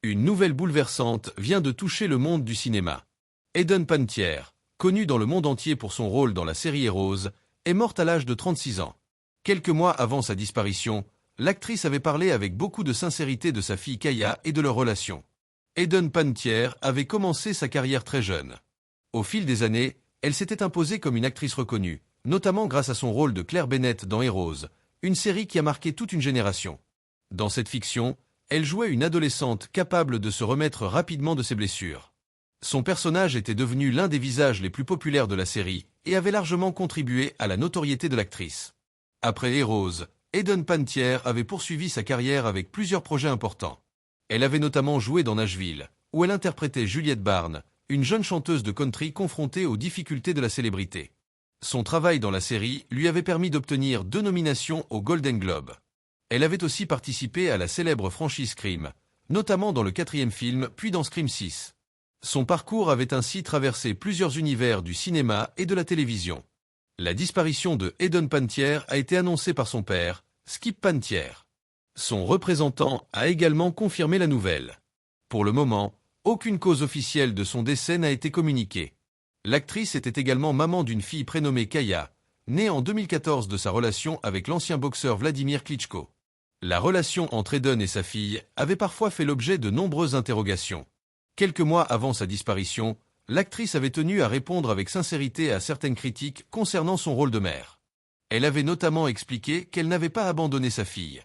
Une nouvelle bouleversante vient de toucher le monde du cinéma. Hayden Panettiere, connue dans le monde entier pour son rôle dans la série Heroes, est morte à l'âge de 36 ans. Quelques mois avant sa disparition, l'actrice avait parlé avec beaucoup de sincérité de sa fille Kaya et de leur relation. Hayden Panettiere avait commencé sa carrière très jeune. Au fil des années, elle s'était imposée comme une actrice reconnue, notamment grâce à son rôle de Claire Bennett dans Heroes, une série qui a marqué toute une génération. Dans cette fiction, elle jouait une adolescente capable de se remettre rapidement de ses blessures. Son personnage était devenu l'un des visages les plus populaires de la série et avait largement contribué à la notoriété de l'actrice. Après Heroes, Hayden Panettiere avait poursuivi sa carrière avec plusieurs projets importants. Elle avait notamment joué dans Nashville, où elle interprétait Juliette Barnes, une jeune chanteuse de country confrontée aux difficultés de la célébrité. Son travail dans la série lui avait permis d'obtenir 2 nominations aux Golden Globes. Elle avait aussi participé à la célèbre franchise Scream, notamment dans le 4e film puis dans Scream 6. Son parcours avait ainsi traversé plusieurs univers du cinéma et de la télévision. La disparition de Hayden Panettiere a été annoncée par son père, Skip Panettiere. Son représentant a également confirmé la nouvelle. Pour le moment, aucune cause officielle de son décès n'a été communiquée. L'actrice était également maman d'une fille prénommée Kaya, née en 2014 de sa relation avec l'ancien boxeur Vladimir Klitschko. La relation entre Hayden et sa fille avait parfois fait l'objet de nombreuses interrogations. Quelques mois avant sa disparition, l'actrice avait tenu à répondre avec sincérité à certaines critiques concernant son rôle de mère. Elle avait notamment expliqué qu'elle n'avait pas abandonné sa fille.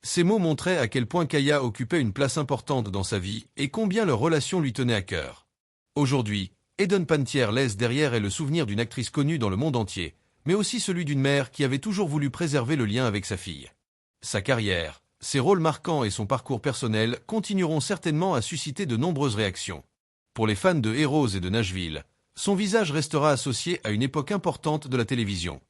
Ces mots montraient à quel point Kaya occupait une place importante dans sa vie et combien leur relation lui tenait à cœur. Aujourd'hui, Hayden Panettiere laisse derrière elle le souvenir d'une actrice connue dans le monde entier, mais aussi celui d'une mère qui avait toujours voulu préserver le lien avec sa fille. Sa carrière, ses rôles marquants et son parcours personnel continueront certainement à susciter de nombreuses réactions. Pour les fans de Heroes et de Nashville, son visage restera associé à une époque importante de la télévision.